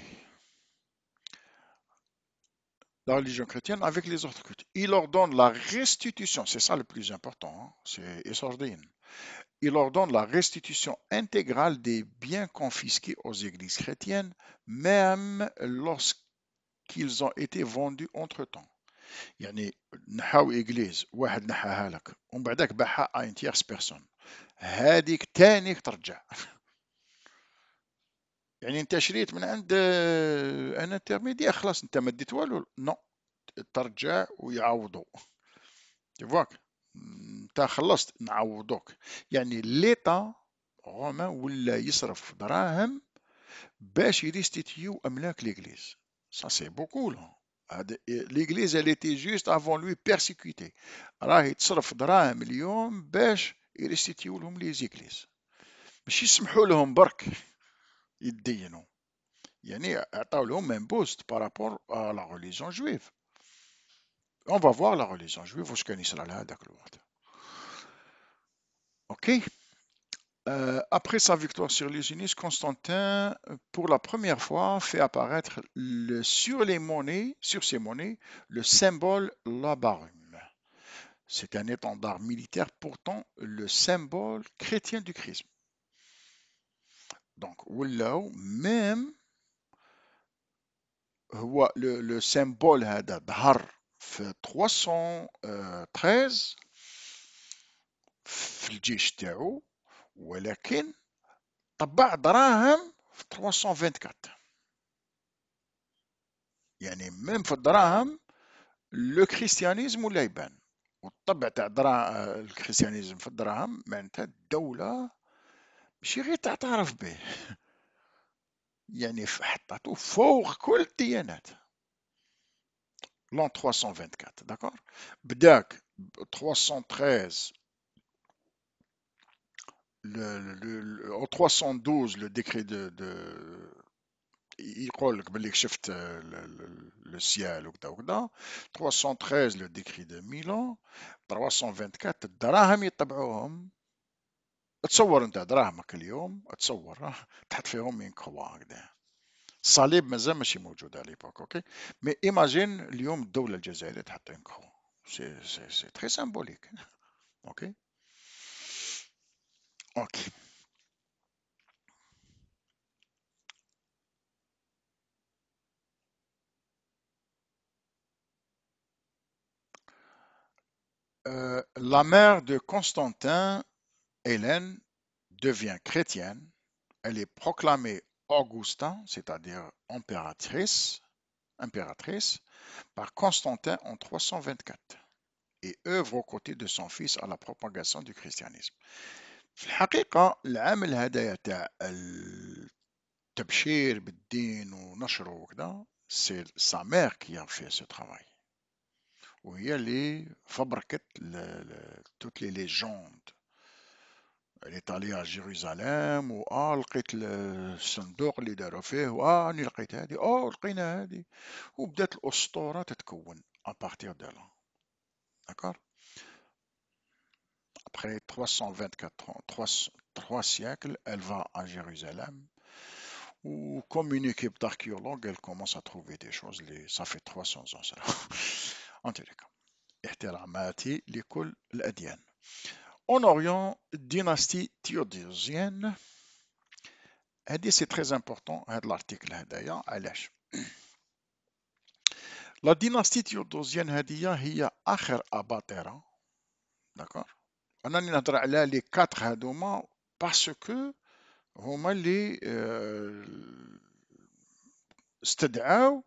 La religion chrétienne avec les autres cultes. Il ordonne la restitution, c'est ça le plus important, hein, c'est Essordine. Il ordonne la restitution intégrale des biens confisqués aux églises chrétiennes, même lorsqu'ils ont été vendus entre-temps. يعني نحاو إجليز واحد نحاها لك ومن بعدك باعها à une tierce personne. هذيك تانيك ترجع. يعني انت شريت من عند ان انترميديا خلاص انت ما اديت والو نو ترجع ويعوضوا تفواك انت خلصت نعوضوك يعني ليتا رومان ولا يصرف دراهم باش يريستيتيو املاك ليغليز ça c'est beaucoup là l'église elle était juste avant lui persécutée راهي تصرف دراهم اليوم باش يريستيتيو لهم لي زيكليز مش يسمحوا لهم برك يدينوا يعني عطاو لهم un boost par rapport à la religion juive. On va voir la religion juive واش كان يصرى لها هذاك الوقت. Ok. Après sa victoire sur les Unis, Constantin, pour la première fois, fait apparaître sur ses monnaies, le symbole labarum. C'est un étendard militaire pourtant le symbole chrétien du chrisme. Donc, ولاو même هو le symbole هذا ظهر في 313 في الجيش تاعو ولكن طبع دراهم في 324 يعني ميم في الدراهم لو كريستيانيزم ولا يبان والطبع تاع الكريستيانيزم في الدراهم معناتها الدولة ماشي غير تعترف به يعني حطاتو فوق كل الديانات لون 324 داكور بداك 313 au 312 le décret de يقول لك باللي شفت لو سيال وكذا وكذا 313 لو ديكري دو ميلان 324 الدراهم يطبعوهم تصور انت دراهمك اليوم تصور تحط فيهم من كوا هكذا الصليب مازال ماشي موجود على ليبوك اوكي مي ايماجين اليوم الدولة الجزائرية تحط ان كوا سي تري سامبوليك اوكي اوكي la mère de Constantin, Hélène, devient chrétienne. Elle est proclamée Augustin, c'est-à-dire impératrice, par Constantin en 324 et œuvre aux côtés de son fils à la propagation du christianisme. في الحقيقة العمل هذايا تاع التبشير بالدين ونشره وكذا c'est sa mère qui a fait ce travail وهي اللي فبركت toutes les légendes. Elle est allée à Jérusalem لقيت الصندوق اللي داروا فيه واني لقيت هذه لقينا هذه وبدات الأسطورة تتكون à partir de là. D'accord? Après 324 ans, 3 siècles, elle va à Jérusalem où, comme une équipe d'archéologues, elle commence à trouver des choses. Ça fait 300 ans, ça. En tous les cas. احتراماتي لكل الأديان. En Orient, dynastie théodosienne. C'est très important, l'article هذايا علاش La dynastie théodosienne هي آخر أباطرة. D'accord? أنني نهضر على les 4 هذوما parce que هما اللي استدعاو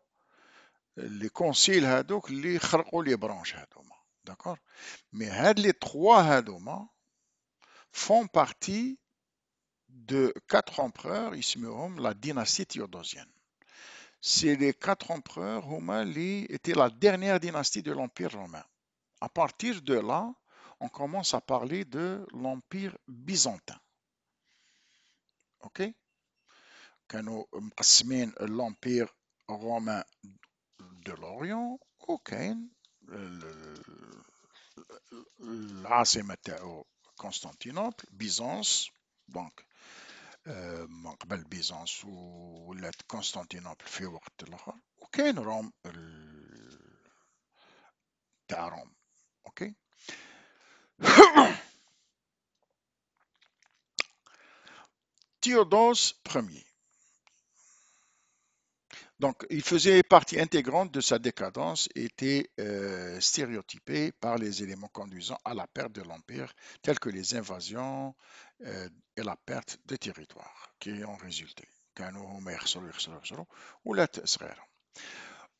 لي كونسيل هذوك اللي خرقوا لي برانش هذوما داكور مي هاد لي 3 هذوما font partie de 4 empereurs يسموهم la dynastie théodosienne. C'est les 4 empereurs هما اللي étaient la dernière dynastie de l'Empire romain. À partir de là, on commence à parler de l'Empire byzantin. Ok? كانوا مقسمين l'Empire romain de l'Orient وكاين العاصمة تاعو قسطنطينوبل بيزنس دونك من قبل بيزنس ولات قسطنطينوبل في وقت الاخر وكاين روم تاع روم اوكي. Théodose Ier. Donc, il faisait partie intégrante de sa décadence et était stéréotypé par les éléments conduisant à la perte de l'Empire, tels que les invasions et la perte de territoires qui ont résulté.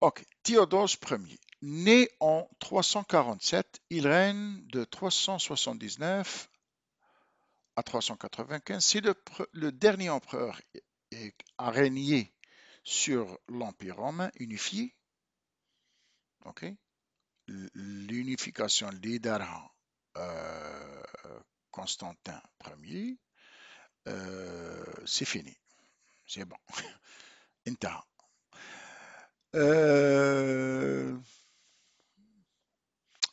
Ok, Théodose Ier, né en 347, il règne de 379 à 395. C'est le dernier empereur à régner sur l'Empire romain unifié. Ok, l'unification lidera Constantin Ier. C'est fini, c'est bon. انتهى.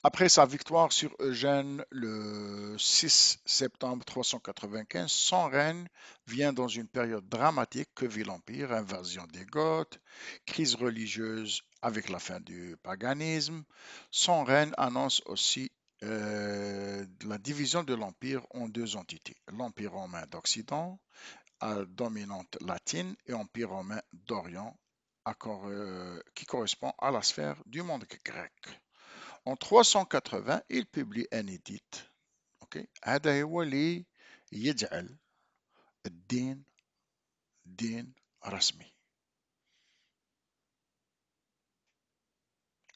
Après sa victoire sur Eugène le 6 septembre 395, son règne vient dans une période dramatique que vit l'Empire, invasion des Goths, crise religieuse avec la fin du paganisme. Son règne annonce aussi la division de l'Empire en deux entités, l'Empire romain d'Occident, à dominante latine, et Empire romain d'Orient, qui correspond à la sphère du monde grec. En 380 il publie un édit. اوكي هذا هو اللي يجعل الدين دين رسمي.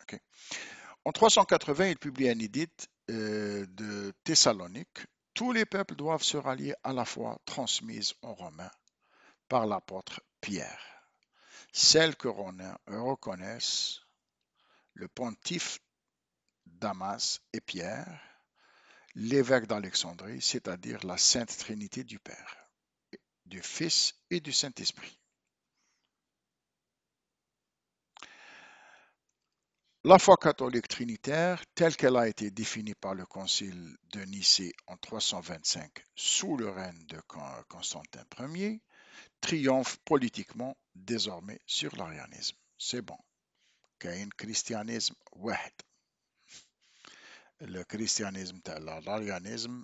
اوكي En 380 il publie un édit de Thessalonique. Tous les peuples doivent se rallier à la foi transmise aux Romains par l'apôtre Pierre. Celles que Romains reconnaissent le pontife Damas et Pierre, l'évêque d'Alexandrie, c'est-à-dire la Sainte Trinité du Père, du Fils et du Saint-Esprit. La foi catholique trinitaire, telle qu'elle a été définie par le Concile de Nicée en 325 sous le règne de Constantin Ier, triomphe politiquement désormais sur l'arianisme. C'est bon. كاين christianisme واحد. Le christianisme, l'arianisme,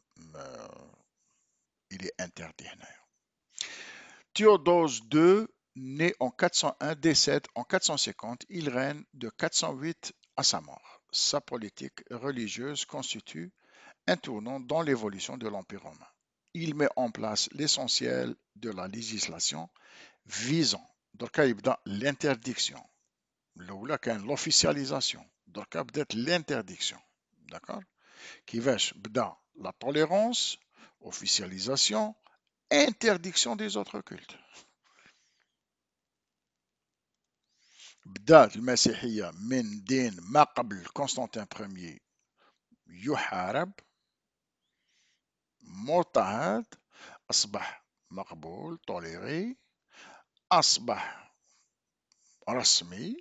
il est interdit. Théodose II, né en 401, décède en 450. Il règne de 408 à sa mort. Sa politique religieuse constitue un tournant dans l'évolution de l'Empire romain. Il met en place l'essentiel de la législation visant l'interdiction. L'officialisation. L'interdiction. D'accord? Qui va la tolérance, officialisation, interdiction des autres cultes. بدأت المسيحية من دين ما قبل قسطنطين Ier يحارب مضطهد أصبح مقبول toléré أصبح رسمي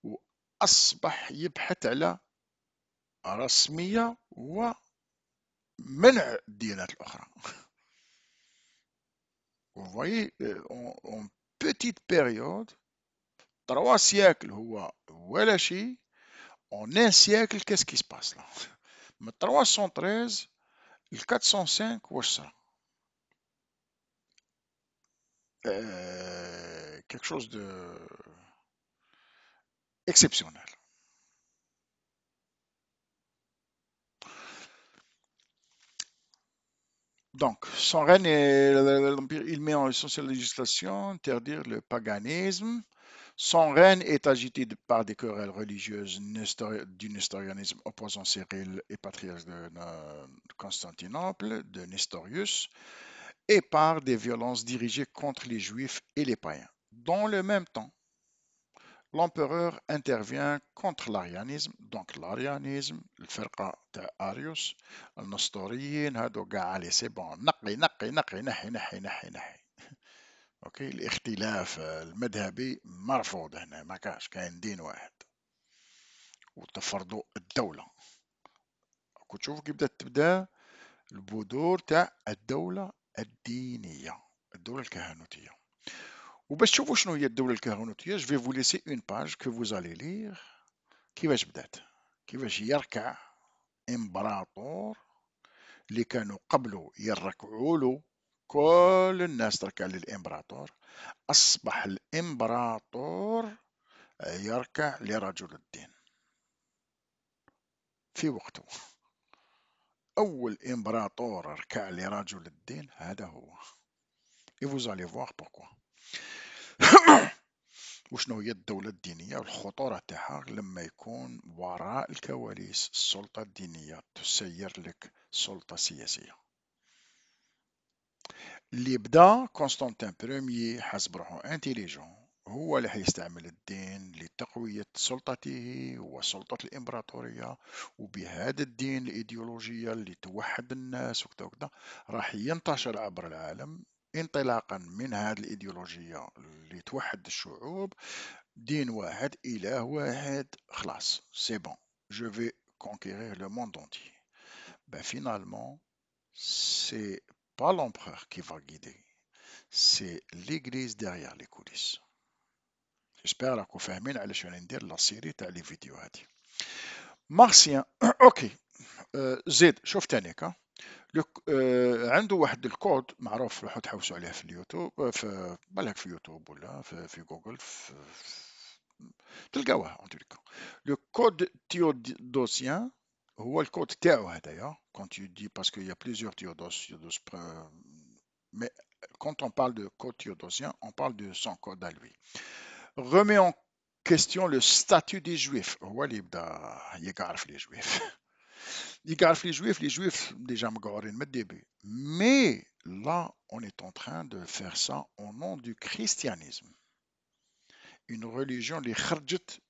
وأصبح يبحث على رسمية ومنع الديانات الأخرى. Vous voyez, en petite période, 3 siècles هو ولا شيء. En un siècle, qu'est-ce qui se passe là? من 313 ل 405 واش صرا؟ quelque chose de exceptionnel. Donc, son règne, il met en essentiel la législation, interdire le paganisme. Son règne est agité par des querelles religieuses du nestorianisme opposant Cyril et patriarche de Constantinople, de Nestorius, et par des violences dirigées contre les juifs et les païens. Dans le même temps, l'empereur intervient contre l'arianisme. Donc l'arianisme, الفرقة تاع أريوس، النسطوريين هادو كاع عليه سي بون، نقي نقي نقي نحي نحي نحي نحي. اوكي، الاختلاف المذهبي مرفوض هنا، ما كاين دين واحد. وتفرضوا الدولة. كنت تشوفوا كيف بدأت تبدأ البذور تاع الدولة الدينية، الدولة الكهنوتية. وباش تشوفوا شنو هي الدولة الكهنوتية جو في فو ليسي اون باج كو فوز الي لير كيفاش بدات، كيفاش يركع امبراطور اللي كانوا قبله يركعوا له، كل الناس تركع للامبراطور، اصبح الامبراطور يركع لرجل الدين في وقته. اول امبراطور ركع لرجل الدين هذا هو. et vous allez voir pourquoi. وشنو هي الدولة الدينية والخطورة تاعها لما يكون وراء الكواليس السلطة الدينية تسير لك سلطة سياسية. اللي بدا قسطنطين بروميي حسب روحه انتيليجون، هو اللي حيستعمل الدين لتقوية سلطته وسلطة الإمبراطورية، وبهذا الدين الإيديولوجية اللي توحد الناس وكذا وكذا راح ينتشر عبر العالم. انطلاقا من هذه الإيديولوجية اللي توحد الشعوب، دين واحد، إله واحد، خلاص سي بون je vais conquérir le monde entier. Ben finalement, c'est pas l'empereur qui va guider, c'est l'église derrière les coulisses. J'espère راكم فاهمين علاش راني ندير لا سيري تاع لي فيديو هادي. مارسيان اوكي. زيد شوف تانيك عنده واحد الكود معروف، راحوا تحوسوا عليه في اليوتيوب، في بالك في يوتيوب ولا في جوجل، تلقاوه en tout cas. Le code théodosien هو الكود تاعو هذايا. quand tu dis parce qu'il y a plusieurs Théodos, mais quand on parle de code théodosien, on parle de son code à lui. Remet en question le statut des juifs. هو اللي يبدا يقعرف les juifs. يقعرف les juifs déjà مقعورين من الديبي. Mais là, on est en train de faire ça au nom du christianisme. Une religion اللي خرجت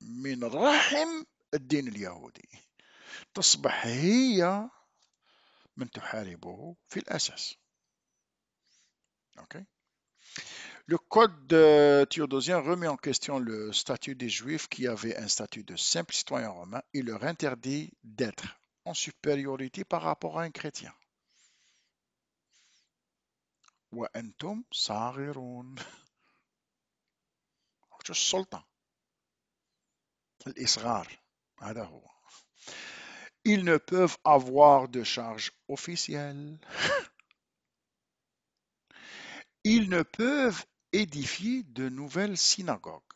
من رحم الدين اليهودي، تصبح هي من تحاربه في الأساس. Okay. Le code théodosien remet en question le statut des juifs qui avaient un statut de simple citoyen romain et leur interdit d'être en supériorité par rapport à un chrétien. وأنتم صاغرون. السلطة، الإصغار، هذا هو. Ils ne peuvent avoir de charge officielle. Ils ne peuvent édifier de nouvelles synagogues.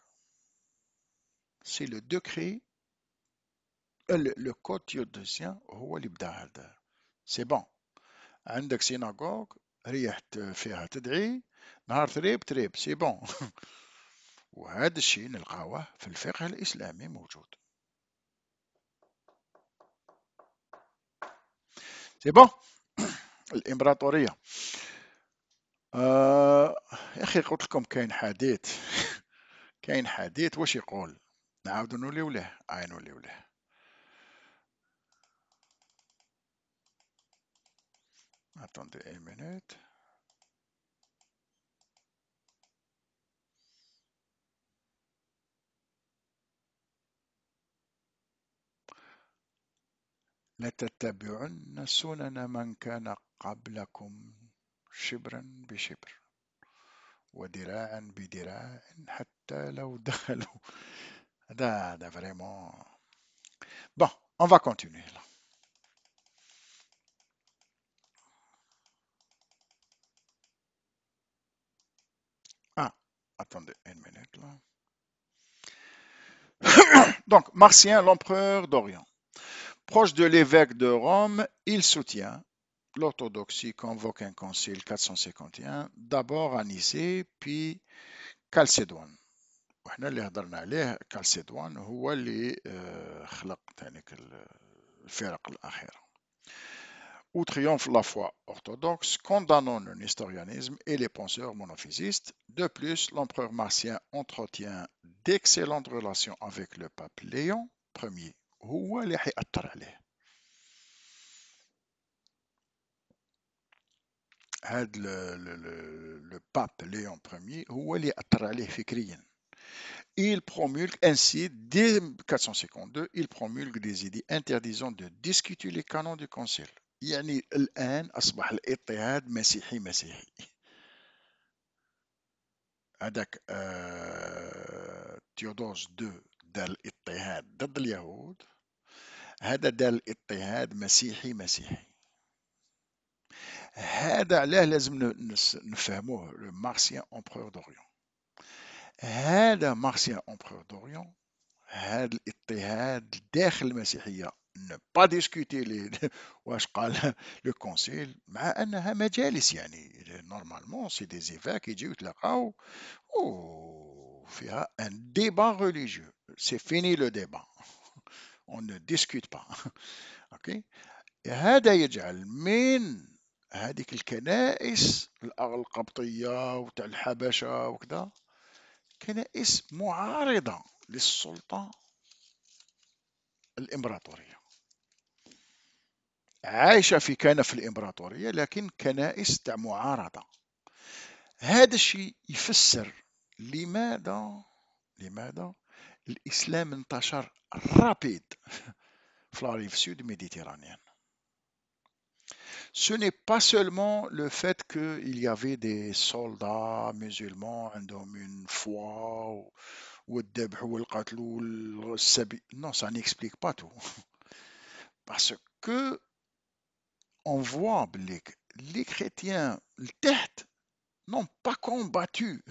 C'est le décret, le code théodosien هو اللي بدا هذا. سي بون، عندك سيناغوغ ريحت فيها تدعي، نهار تريب تريب، سي بون. وهذا الشيء نلقاوه في الفقه الإسلامي موجود. سي بون. الإمبراطورية. يا أخي قلت لكم كاين حديث. كاين حديث واش يقول؟ نعاودو نوليو له، نوليو له. Attendez une minute. لتتبعن سنن من كان قبلكم شبرا بشبر وذراعا بذراع حتى لو دخلوا. هذا فريمون. Bon, on va continuer là. Ah, attendez une minute là. Donc, Marcien, l'empereur d'Orient. Proche de l'évêque de Rome, il soutient l'orthodoxie, convoque un concile 451, d'abord à Nicée, puis Chalcédoine. وإحنا اللي هضرنا عليه كالسيدوان هو اللي خلق تانيك الفرق الأخيرة. Où triomphe la foi orthodoxe, condamnant le nestorianisme et les penseurs monophysistes. De plus, l'empereur Marcien entretient d'excellentes relations avec le pape Léon Ier. هو اللي حيأثر عليه. هذا le pape Léon Ier هو اللي أثر عليه فكريا. Il promulgue ainsi, dès 452, il promulgue des idées interdisant de discuter les canons du concile. يعني الآن أصبح الاضطهاد مسيحي. هذاك تيودوس دو دار الاضطهاد ضد اليهود، هذا دار الاضطهاد مسيحي. هذا علاه لازم نفهموه مارسيان امبرور دوريون. هذا مارسيان امبرور دوريون، هذا الاضطهاد داخل المسيحية، ne pas discuter واش قال لو كونسيل، مع انها مجالس يعني نورمالمون سي دي زيفاك يجيو يتلاقاو وفيها ان ديبا ريليجيو، سي فيني لو ديبا، on ne discute pas. اوكي، هذا يجعل من هذيك الكنائس القبطية وتاع الحبشة وكذا كنائس معارضة للسلطة الإمبراطورية، عايشة في كنف الإمبراطورية لكن كنائس تاع معارضة. هذا الشيء يفسر لماذا الإسلام انتشر رابيد في la rive sud méditerranéenne. Ce n'est pas seulement le fait qu'il y avait des soldats musulmans عندهم une foi والذبح والقتل والسبي. Non, ça n'explique pas tout. Parce que on voit les chrétiens التحت n'ont pas combattu.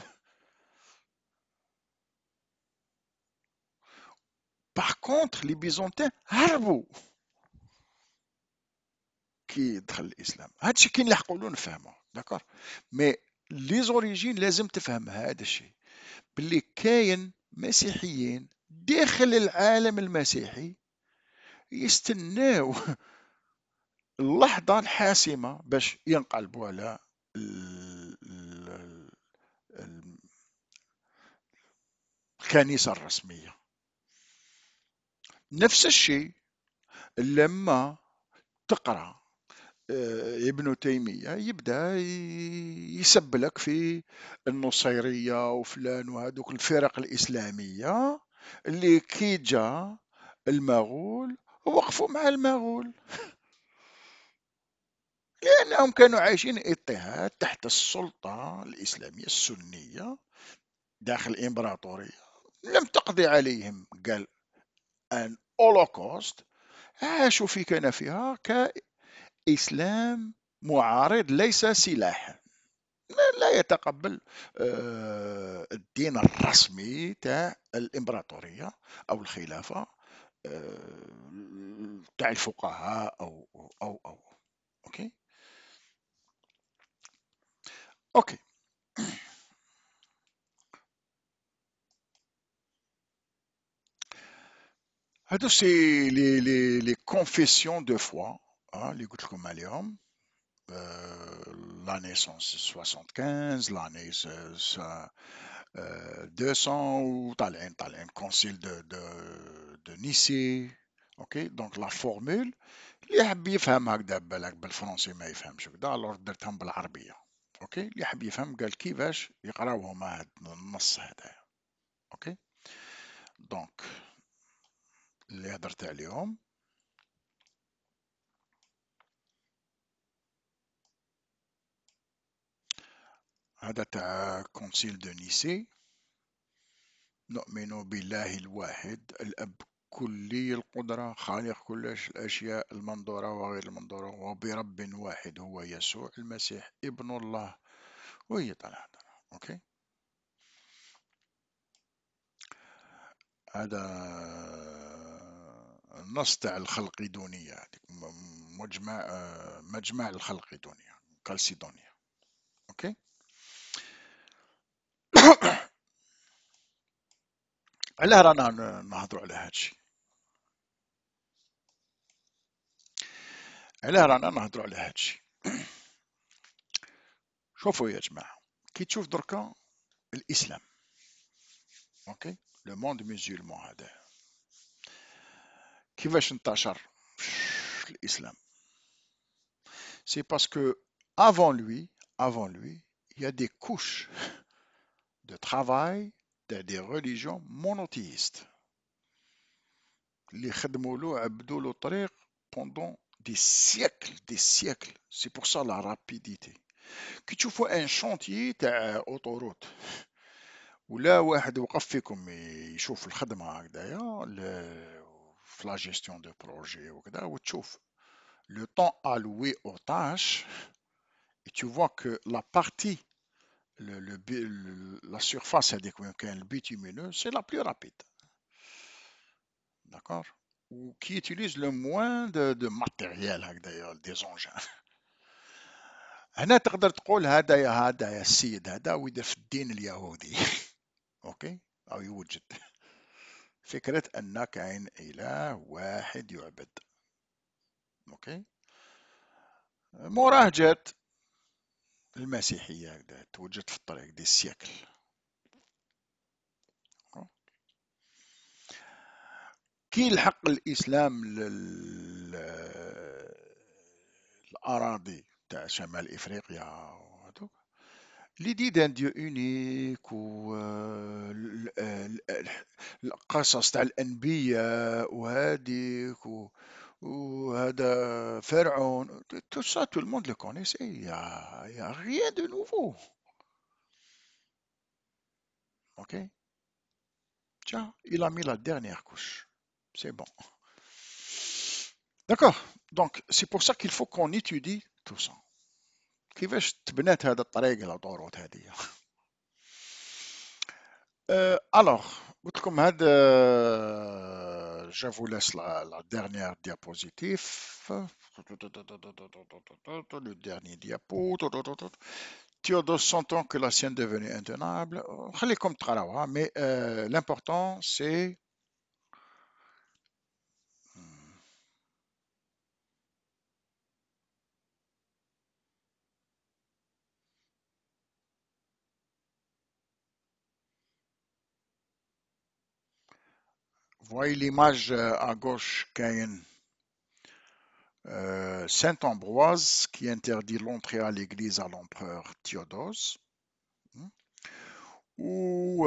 Par contre, les Byzantins هربوا كي دخل الإسلام. هادشي كاين اللي يحقولوا نفهمه داكور، مي لي زوريجين لازم تفهم هذا الشيء، باللي كاين مسيحيين داخل العالم المسيحي يستناو اللحظة الحاسمة باش ينقلبوا على الكنيسة الرسمية. نفس الشيء لما تقرأ ابن تيمية يبدأ يسب لك في النصيرية وفلان وهذوك الفرق الإسلامية اللي كي جاء المغول وقفوا مع المغول، لأنهم كانوا عايشين اضطهاد تحت السلطة الإسلامية السنية داخل الإمبراطورية، لم تقضي عليهم، قال أن أولوكوست، عاشوا في كنفها كإسلام معارض ليس سلاحا، لا يتقبل الدين الرسمي تاع الإمبراطورية أو الخلافة تاع الفقهاء أو أوكي. أوكي، هادو سي لي كونفيسيون دو فوا اللي قلت لكم عليهم. La naissance 75, l'année 200 وطالعين concile de Nicée. اوكي، دونك لا فورمول اللي يحب يفهم هكذا بالك بالفرنسي ما يفهمش كذا، الور درتهم بالعربيه. اوكي، اللي يحب يفهم قال كيفاش يقراوهم هذا النص هذا. اوكي، دونك اللي هدرت عليهم هذا تاع كونسيل دو نيسي. نؤمن بالله الواحد الأب كلي القدرة خالق كل الأشياء المنظورة وغير المنظورة، وبرب واحد هو يسوع المسيح ابن الله. وهي طلع. أوكي، هذا النص تاع الخلقيدونية، مجمع الخلقيدونية كالسيدونيا. أوكي. علاه رانا نهضروا على هادشي، علاه رانا نهضروا على هادشي. شوفوا يا جماعة، كي تشوف دركا الإسلام، أوكي، لو موند مسلمون هذا كيفاش انتشر الإسلام؟ C'est parce que avant lui, il y a des couches de travail t'as des religions monothéistes اللي خدموا له عبدوا له طريق pendant des siècles. C'est pour ça la rapidité. كي تشوفوا ان شونتيي تاع اوتوروت ولا واحد وقف فيكم يشوف الخدمة هكذايا في لا جيستيون دو بروجي وكذا وتشوف le temps alloué aux tâches et tu vois que la partie la surface هذيك وين كان البيتيمينeux c'est la plus rapide. D'accord? Ou qui utilise le moins de matériel هكذايا des engins. هنا تقدر تقول هذا يا السيد هذا ويدير في الدين اليهودي. اوكي او يوجد فكرة ان كاين اله واحد يعبد. اوكي موراه جات المسيحية هكذا توجد في الطريق دي السيكل. كي لحق الاسلام للاراضي تاع شمال افريقيا وهذوك l'idée d'un Dieu unique القصص تاع الأنبياء وهذيك وهذا فرعون tout ça tout le monde le connaissait il y a rien de nouveau. Ok, tiens il a mis la dernière couche, c'est bon. D'accord, donc c'est pour ça qu'il faut qu'on étudie tout ça. كيفاش تبنات هذا الطريق الأوتوروت هذه. Alors, قلت لكم هذا je vous laisse la dernière diapositive. Le dernier diapo. Théodore sentant que la sienne devenait intenable. خليكم تقراوها mais l'important c'est voyez l'image à gauche كاين Saint Ambroise qui interdit l'entrée à l'église à l'empereur Théodose. Ou